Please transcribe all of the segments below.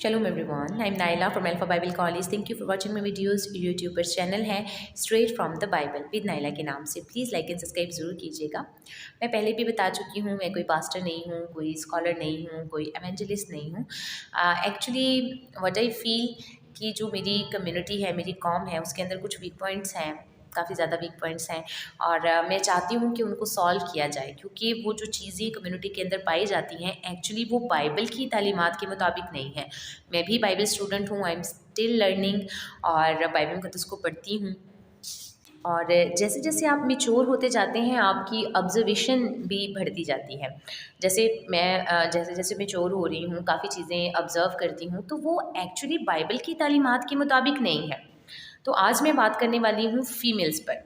Shalom everyone, I'm Naila from Alpha Bible College. Thank you for watching my videos. YouTube पर channel है Straight from the Bible with Naila के नाम से. Please like and subscribe ज़रूर कीजिएगा. मैं पहले भी बता चुकी हूँ, मैं कोई पास्टर नहीं हूँ, कोई स्कॉलर नहीं हूँ, कोई एवेंजलिस्ट नहीं हूँ. एक्चुअली व्हाट आई फील कि जो मेरी कम्युनिटी है, मेरी कौम है, उसके अंदर कुछ वीक पॉइंट्स हैं, काफ़ी ज़्यादा वीक पॉइंट्स हैं और मैं चाहती हूँ कि उनको सॉल्व किया जाए, क्योंकि वो जो चीज़ें कम्युनिटी के अंदर पाई जाती हैं एक्चुअली वो बाइबल की तालीमात के मुताबिक नहीं है. मैं भी बाइबल स्टूडेंट हूँ, आई एम स्टिल लर्निंग और बाइबल मुक़द्दस को पढ़ती हूँ. और जैसे जैसे आप मैच्योर होते जाते हैं आपकी ऑब्जर्वेशन भी बढ़ती जाती है. जैसे मैं जैसे जैसे मैच्योर हो रही हूँ, काफ़ी चीज़ें ऑब्ज़र्व करती हूँ, तो वो एक्चुअली बाइबल की तालीमात के मुताबिक नहीं है. तो आज मैं बात करने वाली हूँ फीमेल्स पर.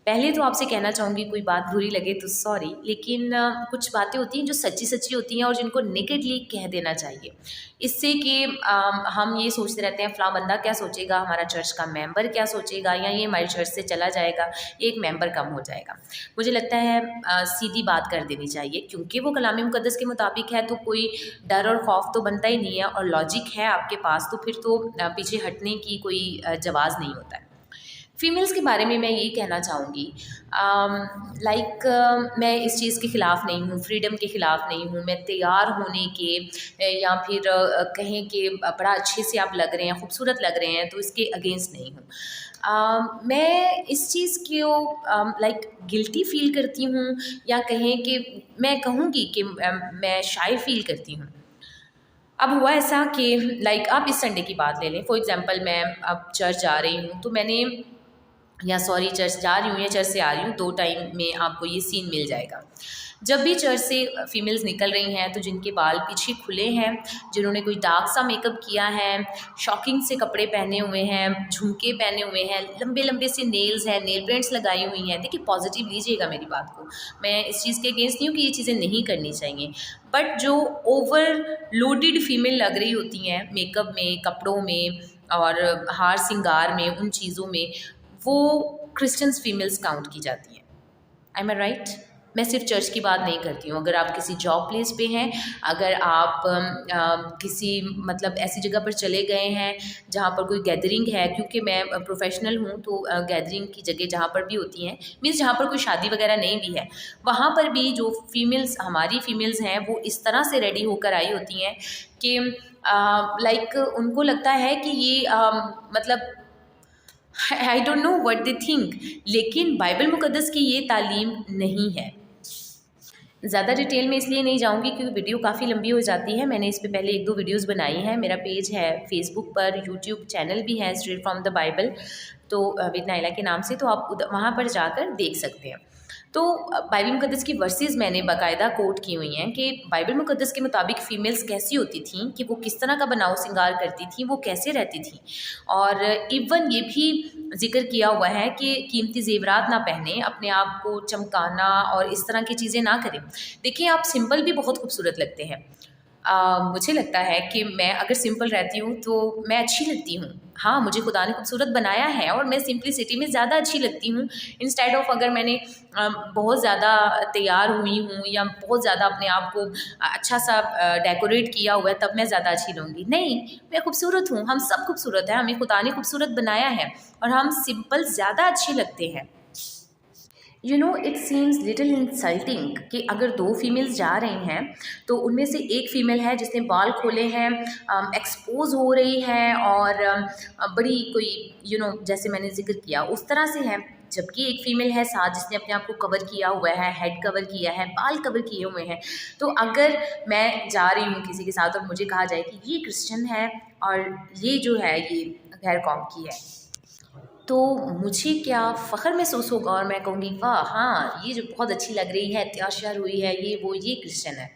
पहले तो आपसे कहना चाहूँगी, कोई बात बुरी लगे तो सॉरी, लेकिन कुछ बातें होती हैं जो सच्ची सच्ची होती हैं और जिनको नेकेडली कह देना चाहिए. इससे कि हम ये सोचते रहते हैं फ़लाँ बंदा क्या सोचेगा, हमारा चर्च का मेंबर क्या सोचेगा, या ये हमारे चर्च से चला जाएगा, एक मेंबर कम हो जाएगा. मुझे लगता है सीधी बात कर देनी चाहिए, क्योंकि वो कलाम मुक़द्दस के मुताबिक है तो कोई डर और खौफ तो बनता ही नहीं है, और लॉजिक है आपके पास तो फिर तो पीछे हटने की कोई जवाज़ नहीं होता है. फ़ीमेल्स के बारे में मैं ये कहना चाहूँगी, मैं इस चीज़ के ख़िलाफ़ नहीं हूँ, फ्रीडम के ख़िलाफ़ नहीं हूँ, मैं तैयार होने के या फिर कहें कि बड़ा अच्छे से आप लग रहे हैं, खूबसूरत लग रहे हैं, तो इसके अगेंस्ट नहीं हूँ. मैं इस चीज़ को गिल्टी फ़ील करती हूँ, या कहें कि मैं कहूँगी कि मैं शाय फ़ील करती हूँ. अब हुआ ऐसा कि आप इस संडे की बात ले लें. फॉर एग्ज़ाम्पल मैं अब चर्च जा रही हूँ, तो मैंने चर्च जा रही हूँ या चर्च से आ रही हूँ, 2 टाइम में आपको ये सीन मिल जाएगा. जब भी चर्च से फीमेल्स निकल रही हैं तो जिनके बाल पीछे खुले हैं, जिन्होंने कोई डार्क सा मेकअप किया है, शॉकिंग से कपड़े पहने हुए हैं, झुमके पहने हुए हैं, लंबे लंबे से नेल्स हैं, नेल पेंट्स लगाई हुई हैं. देखिए, पॉजिटिव लीजिएगा मेरी बात को, मैं इस चीज़ के अगेंस्ट नहीं हूँ कि ये चीज़ें नहीं करनी चाहिए, बट जो ओवरलोडेड फीमेल लग रही होती हैं मेकअप में, कपड़ों में और हार सिंगार में, उन चीज़ों में, वो क्रिश्चियंस फीमेल्स काउंट की जाती हैं. I am right? मैं सिर्फ चर्च की बात नहीं करती हूँ. अगर आप किसी जॉब प्लेस पे हैं, अगर आप किसी ऐसी जगह पर चले गए हैं जहाँ पर कोई गैदरिंग है, क्योंकि मैं प्रोफेशनल हूँ, तो गैदरिंग की जगह जहाँ पर भी होती हैं, मीन्स जहाँ पर कोई शादी वगैरह नहीं भी है, वहाँ पर भी जो फीमेल्स, हमारी फीमेल्स हैं, वो इस तरह से रेडी होकर आई होती हैं कि उनको लगता है कि ये I don't know what they think, लेकिन बाइबल मुक़द्दस की ये तालीम नहीं है. ज़्यादा डिटेल में इसलिए नहीं जाऊँगी क्योंकि वीडियो काफ़ी लंबी हो जाती है. मैंने इस पे पहले 1-2 वीडियोज़ बनाई हैं. मेरा पेज है फेसबुक पर, यूट्यूब चैनल भी है स्ट्रेट फ्रॉम द बाइबल, तो विद नाइला के नाम से, तो आप वहाँ पर जाकर देख सकते हैं. तो बाइबल मुक़द्दस की वर्सेस मैंने बाकायदा कोट की हुई हैं कि बाइबल मुक़द्दस के मुताबिक फ़ीमेल्स कैसी होती थीं, कि वो किस तरह का बनाव सिंगार करती थीं, वो कैसे रहती थीं. और इवन ये भी ज़िक्र किया हुआ है कि कीमती ज़ेवरात ना पहने, अपने आप को चमकाना और इस तरह की चीज़ें ना करें. देखिए, आप सिंपल भी बहुत खूबसूरत लगते हैं. मुझे लगता है कि मैं अगर सिंपल रहती हूँ तो मैं अच्छी लगती हूँ. हाँ, मुझे खुदा ने खूबसूरत बनाया है और मैं सिंप्लिसिटी में ज़्यादा अच्छी लगती हूँ, इंस्टेड ऑफ अगर मैंने बहुत ज़्यादा तैयार हुई हूँ या बहुत ज़्यादा अपने आप को अच्छा सा डेकोरेट किया हुआ है, तब मैं ज़्यादा अच्छी लगूँगी. नहीं, मैं खूबसूरत हूँ, हम सब खूबसूरत हैं, हमें खुदा ने खूबसूरत बनाया है और हम सिंपल ज़्यादा अच्छे लगते हैं. इट सीम्स लिटिल इंसल्टिंग कि अगर 2 फीमेल्स जा रही हैं तो उनमें से एक फ़ीमेल है जिसने बाल खोले हैं, एक्सपोज़ हो रही है और बड़ी कोई जैसे मैंने ज़िक्र किया उस तरह से है, जबकि एक फ़ीमेल है साथ जिसने अपने आप को कवर किया हुआ है, हेड कवर किया है, बाल कवर किए हुए हैं. तो अगर मैं जा रही हूँ किसी के साथ और मुझे कहा जाए कि ये क्रिश्चियन है और ये जो है ये गैर कौम की है, तो मुझे क्या फ़ख्र महसूस होगा और मैं कहूँगी वाह, हाँ, ये जो बहुत अच्छी लग रही है, तैयार हुई है, ये वो, ये क्रिश्चियन है.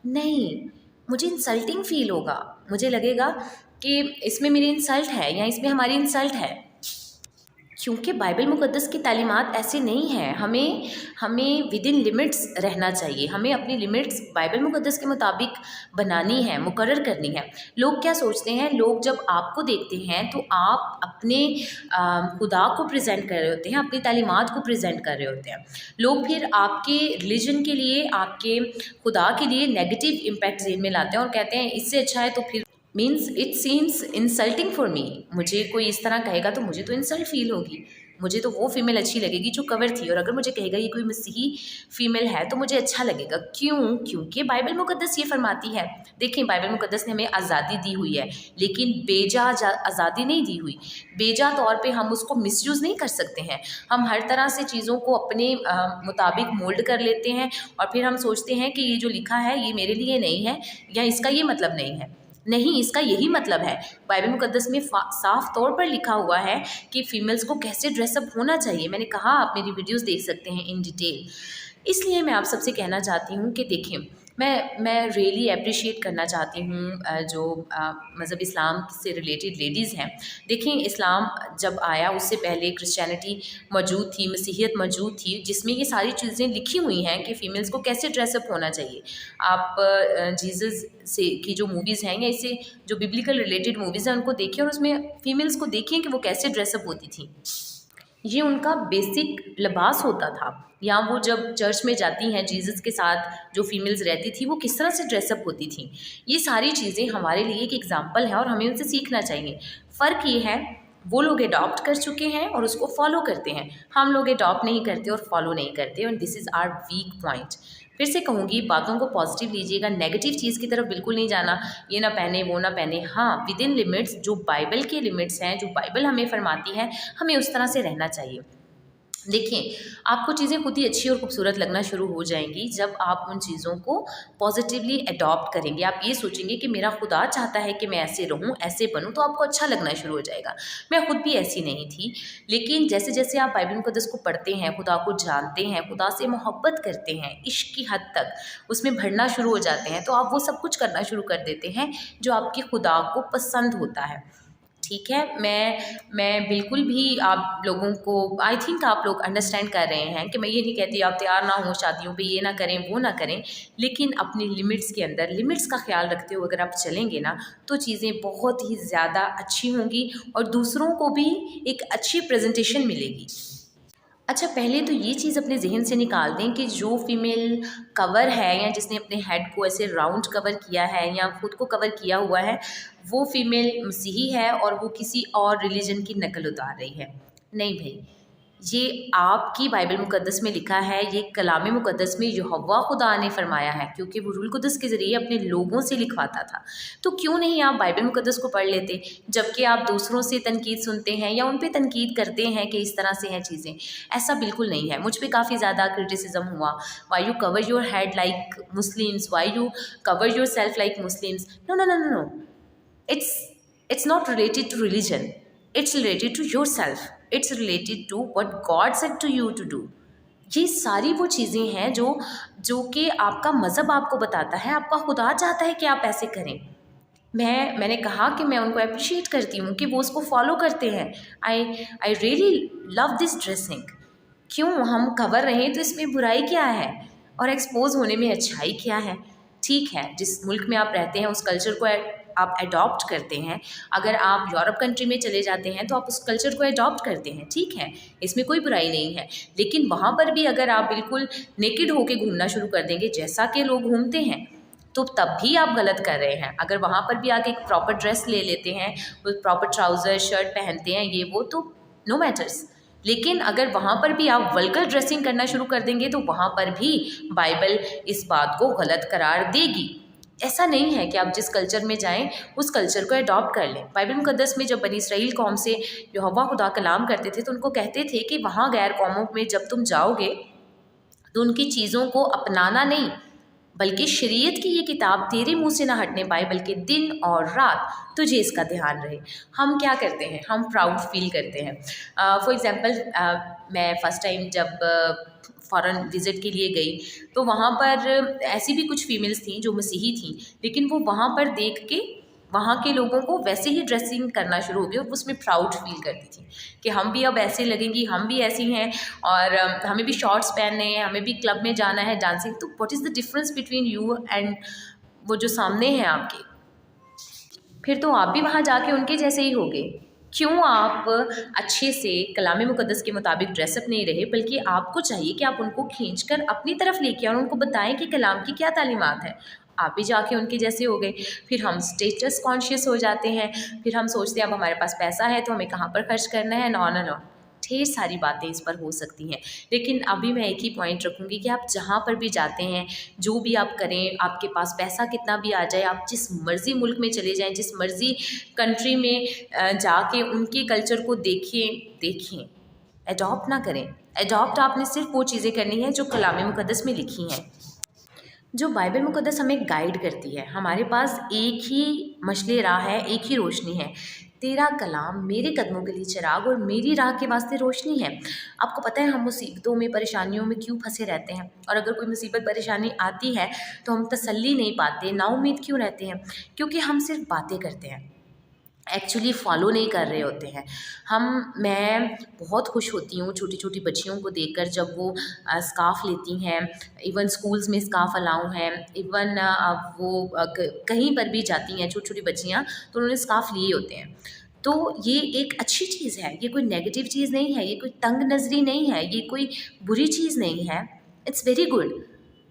नहीं, मुझे इंसल्टिंग फ़ील होगा. मुझे लगेगा कि इसमें मेरी इंसल्ट है या इसमें हमारी इंसल्ट है, क्योंकि बाइबल मुक़द्दस की तालीमात ऐसे नहीं हैं. हमें विद इन लिमिट्स रहना चाहिए. हमें अपनी लिमिट्स बाइबल मुक़द्दस के मुताबिक बनानी है, मुकर्रर करनी है. लोग क्या सोचते हैं, लोग जब आपको देखते हैं तो आप अपने खुदा को प्रेजेंट कर रहे होते हैं, अपनी तालीमात को प्रेजेंट कर रहे होते हैं. लोग फिर आपके रिलीजन के लिए, आपके खुदा के लिए नेगेटिव इम्पैक्ट ज़हन में लाते हैं और कहते हैं इससे अच्छा है तो फिर means it seems insulting for me. मुझे कोई इस तरह कहेगा तो मुझे तो इंसल्ट फील होगी। मुझे तो वो फीमेल अच्छी लगेगी जो कवर थी, और अगर मुझे कहेगा ये कोई मसीही फीमेल है तो मुझे अच्छा लगेगा। क्यों? क्योंकि बाइबल मुकद्दस ये फरमाती है। देखिए, बाइबल मुकद्दस ने हमें आज़ादी दी हुई है, लेकिन बेजा आज़ादी नहीं दी हुई। बेजा तौर पे हम उसको मिसयूज़ नहीं कर सकते हैं। हम हर तरह से चीज़ों को अपने मुताबिक मोल्ड कर लेते हैं, और फिर हम सोचते हैं कि ये जो लिखा है ये मेरे लिए नहीं है, या इसका ये मतलब नहीं है। नहीं, इसका यही मतलब है। बाइबल मुकद्दस में साफ तौर पर लिखा हुआ है कि फीमेल्स को कैसे ड्रेसअप होना चाहिए। मैंने कहा, आप मेरी वीडियोस देख सकते हैं इन डिटेल। इसलिए मैं आप सबसे कहना चाहती हूँ कि देखें, मैं रियली अप्रिशिएट करना चाहती हूँ जो मज़हब इस्लाम से रिलेटेड लेडीज़ हैं। देखें, इस्लाम जब आया उससे पहले क्रिश्चियनिटी मौजूद थी, मसीहियत मौजूद थी, जिसमें ये सारी चीज़ें लिखी हुई हैं कि फ़ीमेल्स को कैसे ड्रेसअप होना चाहिए। आप जीसस से की जो मूवीज़ हैं, या इससे जो बिब्लिकल रिलेटेड मूवीज़ हैं उनको देखें, और उसमें फ़ीमेल्स को देखें कि वो कैसे ड्रेसअप होती थी। ये उनका बेसिक लिबास होता था। या वो जब चर्च में जाती हैं जीसस के साथ, जो फीमेल्स रहती थी वो किस तरह से ड्रेसअप होती थी। ये सारी चीज़ें हमारे लिए एक एग्जाम्पल है और हमें उनसे सीखना चाहिए। फ़र्क ये है, वो लोग अडॉप्ट कर चुके हैं और उसको फॉलो करते हैं, हम लोग अडॉप्ट नहीं करते और फॉलो नहीं करते, और this is our weak point. फिर से कहूँगी, बातों को पॉजिटिव लीजिएगा, नेगेटिव चीज़ की तरफ बिल्कुल नहीं जाना, ये ना पहने वो ना पहने। हाँ, विद इन लिमिट्स, जो बाइबल के लिमिट्स हैं, जो बाइबल हमें फरमाती है, हमें उस तरह से रहना चाहिए। देखिए, आपको चीज़ें खुद ही अच्छी और खूबसूरत लगना शुरू हो जाएंगी जब आप उन चीज़ों को पॉजिटिवली अडॉप्ट करेंगे। आप ये सोचेंगे कि मेरा खुदा चाहता है कि मैं ऐसे रहूं, ऐसे बनूं, तो आपको अच्छा लगना शुरू हो जाएगा। मैं खुद भी ऐसी नहीं थी, लेकिन जैसे जैसे आप बाइबल मुकद्दस को पढ़ते हैं, खुदा को जानते हैं, खुदा से मोहब्बत करते हैं, इश्क की हद तक उसमें भरना शुरू हो जाते हैं, तो आप वो सब कुछ करना शुरू कर देते हैं जो आपके खुदा को पसंद होता है। ठीक है, मैं बिल्कुल भी आप लोगों को, आई थिंक आप लोग अंडरस्टैंड कर रहे हैं कि मैं ये नहीं कहती आप तैयार ना हो शादियों पे, ये ना करें वो ना करें, लेकिन अपनी लिमिट्स के अंदर, लिमिट्स का ख्याल रखते हुए अगर आप चलेंगे ना, तो चीज़ें बहुत ही ज़्यादा अच्छी होंगी और दूसरों को भी एक अच्छी प्रेजेंटेशन मिलेगी। अच्छा, पहले तो ये चीज़ अपने ज़हन से निकाल दें कि जो फीमेल कवर है, या जिसने अपने हेड को ऐसे राउंड कवर किया है या खुद को कवर किया हुआ है, वो फीमेल मसीही है और वो किसी और रिलीजन की नकल उतार रही है। नहीं भाई, ये आपकी बाइबल मुकद्दस में लिखा है, ये कलाम मुकद्दस में यहोवा खुदा ने फरमाया है, क्योंकि वो रूल कुदस के ज़रिए अपने लोगों से लिखवाता था। तो क्यों नहीं आप बाइबल मुकद्दस को पढ़ लेते, जबकि आप दूसरों से तनकीद सुनते हैं या उन पे तनकीद करते हैं कि इस तरह से हैं चीज़ें। ऐसा बिल्कुल नहीं है। मुझ पे काफ़ी ज़्यादा क्रिटिसिज्म हुआ, why you cover your head like Muslims, why you cover yourself like Muslims. No no no no no, it's not related to religion, it's related to yourself, it's related to what God said to you to do। ये सारी वो चीज़ें हैं जो कि आपका मज़हब आपको बताता है, आपका खुदा चाहता है कि आप ऐसे करें। मैंने कहा कि मैं उनको अप्रिशिएट करती हूँ कि वो उसको फॉलो करते हैं। I really love this dressing. क्यों हम कवर रहें तो इसमें बुराई क्या है, और एक्सपोज होने में अच्छाई क्या है। ठीक है, जिस मुल्क में आप रहते हैं उस कल्चर को आप अडॉप्ट करते हैं। अगर आप यूरोप कंट्री में चले जाते हैं तो आप उस कल्चर को अडॉप्ट करते हैं, ठीक है, इसमें कोई बुराई नहीं है। लेकिन वहाँ पर भी अगर आप बिल्कुल नेकेड होके घूमना शुरू कर देंगे जैसा कि लोग घूमते हैं, तो तब भी आप गलत कर रहे हैं। अगर वहाँ पर भी आके एक प्रॉपर ड्रेस ले लेते हैं, प्रॉपर ट्राउज़र शर्ट पहनते हैं, ये वो, तो नो मैटर्स। लेकिन अगर वहाँ पर भी आप वल्गर ड्रेसिंग करना शुरू कर देंगे तो वहाँ पर भी बाइबल इस बात को गलत करार देगी। ऐसा नहीं है कि आप जिस कल्चर में जाएं उस कल्चर को अडॉप्ट कर लें। बाइबल मुकद्दस में जब बनी इसराइल कौम से यहोवा खुदा कलाम करते थे तो उनको कहते थे कि वहाँ गैर कौमों में जब तुम जाओगे तो उनकी चीज़ों को अपनाना नहीं, बल्कि शरीयत की ये किताब तेरे मुंह से ना हटने पाए, बल्कि दिन और रात तुझे इसका ध्यान रहे। हम क्या करते हैं, हम प्राउड फील करते हैं। फॉर एग्ज़ाम्पल, मैं फ़र्स्ट टाइम जब फ़ॉरेन विज़िट के लिए गई तो वहाँ पर ऐसी भी कुछ फीमेल्स थीं जो मसीही थीं, लेकिन वो वहाँ पर देख के वहाँ के लोगों को वैसे ही ड्रेसिंग करना शुरू हो गई और उसमें प्राउड फील करती थी कि हम भी अब ऐसे लगेंगी, हम भी ऐसी हैं और हमें भी शॉर्ट्स पहनने हैं, हमें भी क्लब में जाना है, डांसिंग। तो what is the difference between you and वो जो सामने हैं आपके? फिर तो आप भी वहाँ जाके उनके जैसे ही होगे। क्यों आप अच्छे से कलाम मुकद्दस के मुताबिक ड्रेसअप नहीं रहे, बल्कि आपको चाहिए कि आप उनको खींचकर अपनी तरफ लेके आएं और उनको बताएं कि कलाम की क्या तालीमात है। आप भी जाके उनके जैसे हो गए। फिर हम स्टेटस कॉन्शियस हो जाते हैं, फिर हम सोचते हैं अब हमारे पास पैसा है तो हमें कहाँ पर खर्च करना है, नॉन एंड ऑन। ढेर सारी बातें इस पर हो सकती हैं। लेकिन अभी मैं एक ही पॉइंट रखूँगी कि आप जहाँ पर भी जाते हैं, जो भी आप करें, आपके पास पैसा कितना भी आ जाए, आप जिस मर्ज़ी मुल्क में चले जाएँ, जिस मर्ज़ी कंट्री में जाके उनके कल्चर को देखें, एडॉप्ट ना करें। एडॉप्ट आपने सिर्फ वो चीज़ें करनी है जो कलाम मुक़द्दस में लिखी हैं। जो बाइबल मुक़द्दस हमें गाइड करती है, हमारे पास एक ही मशाल राह है, एक ही रोशनी है। तेरा कलाम मेरे कदमों के लिए चिराग और मेरी राह के वास्ते रोशनी है। आपको पता है हम मुसीबतों में, परेशानियों में क्यों फंसे रहते हैं? और अगर कोई मुसीबत परेशानी आती है तो हम तसल्ली नहीं पाते, नाउम्मीद क्यों रहते हैं? क्योंकि हम सिर्फ बातें करते हैं, एक्चुअली फॉलो नहीं कर रहे होते हैं। मैं बहुत खुश होती हूँ छोटी छोटी बच्चियों को देखकर जब वो स्कार्फ़ लेती हैं। इवन स्कूल्स में स्कार्फ़ अलाउ हैं, इवन वो कहीं पर भी जाती हैं छोटी छोटी बच्चियाँ तो उन्होंने स्कार्फ़ लिए होते हैं। तो ये एक अच्छी चीज़ है, ये कोई नेगेटिव चीज़ नहीं है, ये कोई तंग नज़री नहीं है, ये कोई बुरी चीज़ नहीं है। इट्स वेरी गुड,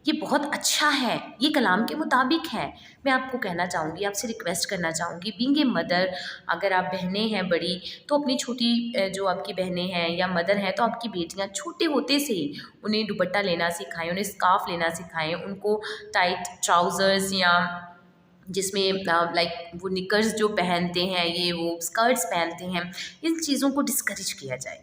ये बहुत अच्छा है, ये कलाम के मुताबिक है। मैं आपको कहना चाहूँगी, आपसे रिक्वेस्ट करना चाहूँगी, बीइंग ए मदर, अगर आप बहनें हैं बड़ी तो अपनी छोटी जो आपकी बहनें हैं या मदर हैं तो आपकी बेटियाँ छोटे होते से ही उन्हें दुपट्टा लेना सिखाएं, उन्हें स्कार्फ़ लेना सिखाएं, उनको टाइट ट्राउज़र्स या जिसमें लाइक वो निकर्स जो पहनते हैं, ये वो स्कर्ट्स पहनते हैं, इन चीज़ों को डिस्करेज किया जाए,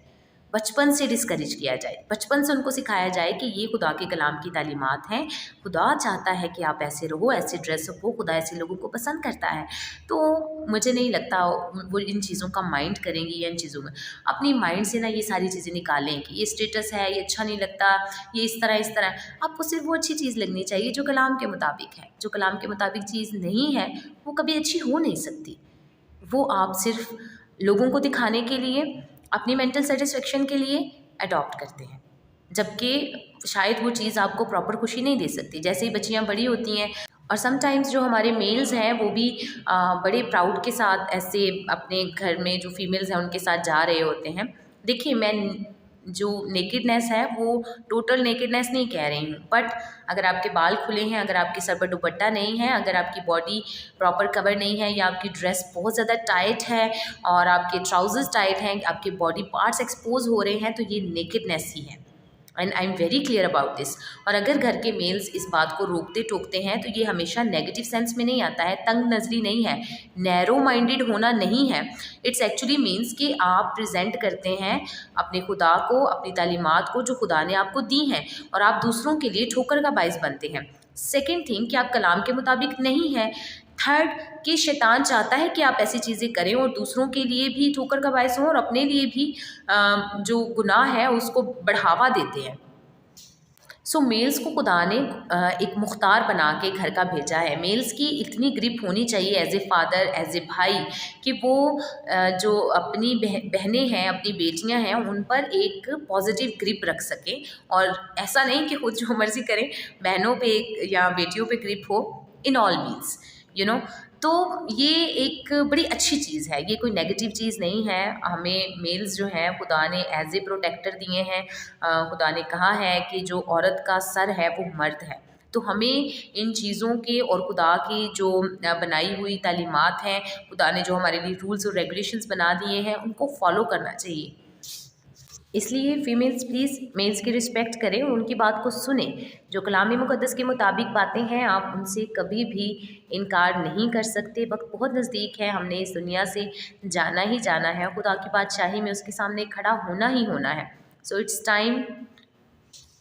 बचपन से डिस्करेज किया जाए, बचपन से उनको सिखाया जाए कि ये खुदा के कलाम की तालीमात हैं। खुदा चाहता है कि आप ऐसे रहो, ऐसे ड्रेस हो, खुदा ऐसे लोगों को पसंद करता है। तो मुझे नहीं लगता वो इन चीज़ों का माइंड करेंगी या इन चीज़ों में अपनी माइंड से ना ये सारी चीज़ें निकालें कि ये स्टेटस है, ये अच्छा नहीं लगता, ये इस तरह। आपको सिर्फ वो अच्छी चीज़ लगनी चाहिए जो कलाम के मुताबिक है। जो कलाम के मुताबिक चीज़ नहीं है वो कभी अच्छी हो नहीं सकती। वो आप सिर्फ लोगों को दिखाने के लिए, अपनी मेंटल सेटिस्फेक्शन के लिए अडॉप्ट करते हैं, जबकि शायद वो चीज़ आपको प्रॉपर खुशी नहीं दे सकती। जैसे ही बच्चियाँ बड़ी होती हैं और समटाइम्स जो हमारे मेल्स हैं वो भी बड़े प्राउड के साथ ऐसे अपने घर में जो फीमेल्स हैं उनके साथ जा रहे होते हैं। देखिए, मैं जो नेकेडनेस है वो टोटल नेकेडनेस नहीं कह रही हूँ, बट अगर आपके बाल खुले हैं, अगर आपके सर पर दुपट्टा नहीं है, अगर आपकी बॉडी प्रॉपर कवर नहीं है या आपकी ड्रेस बहुत ज़्यादा टाइट है और आपके ट्राउजर्स टाइट हैं, आपके बॉडी पार्ट्स एक्सपोज हो रहे हैं, तो ये नेकेडनेस ही है। And I am very clear about this. और अगर घर के मेल्स इस बात को रोकते टोकते हैं तो ये हमेशा नेगेटिव सेंस में नहीं आता है, तंग नज़री नहीं है, नैरो माइंडेड होना नहीं है। इट्स एक्चुअली मीन्स कि आप प्रेजेंट करते हैं अपने खुदा को, अपनी तालीमात को जो खुदा ने आपको दी हैं, और आप दूसरों के लिए ठोकर का बाइस बनते हैं। सेकेंड थिंग कि आप कलाम के मुताबिक नहीं हैं। थर्ड कि शैतान चाहता है कि आप ऐसी चीज़ें करें और दूसरों के लिए भी ठोकर का बायस हों और अपने लिए भी जो गुनाह है उसको बढ़ावा देते हैं। सो मेल्स को खुदा ने एक मुख्तार बना के घर का भेजा है। मेल्स की इतनी ग्रिप होनी चाहिए as a father, as a भाई, कि वो जो अपनी बहनें हैं, अपनी बेटियां हैं, उन पर एक पॉजिटिव ग्रिप रख सके। और ऐसा नहीं कि खुद जो मर्ज़ी करें, बहनों पे या बेटियों पे ग्रिप हो, इन ऑल मीन्स तो ये एक बड़ी अच्छी चीज़ है, ये कोई नेगेटिव चीज़ नहीं है। हमें मेल्स जो हैं खुदा ने एज ए प्रोटेक्टर दिए हैं। खुदा ने कहा है कि जो औरत का सर है वो मर्द है। तो हमें इन चीज़ों के और खुदा की जो बनाई हुई तालीमात हैं, खुदा ने जो हमारे लिए रूल्स और रेगुलेशंस बना दिए हैं, उनको फॉलो करना चाहिए। इसलिए फ़ीमेल्स प्लीज़ मेल्स की रिस्पेक्ट करें और उनकी बात को सुने। जो कलाम मुक़द्दस के मुताबिक बातें हैं, आप उनसे कभी भी इनकार नहीं कर सकते। वक्त बहुत नज़दीक है, हमने इस दुनिया से जाना ही जाना है, खुदा की बादशाही में उसके सामने खड़ा होना ही होना है। So it's time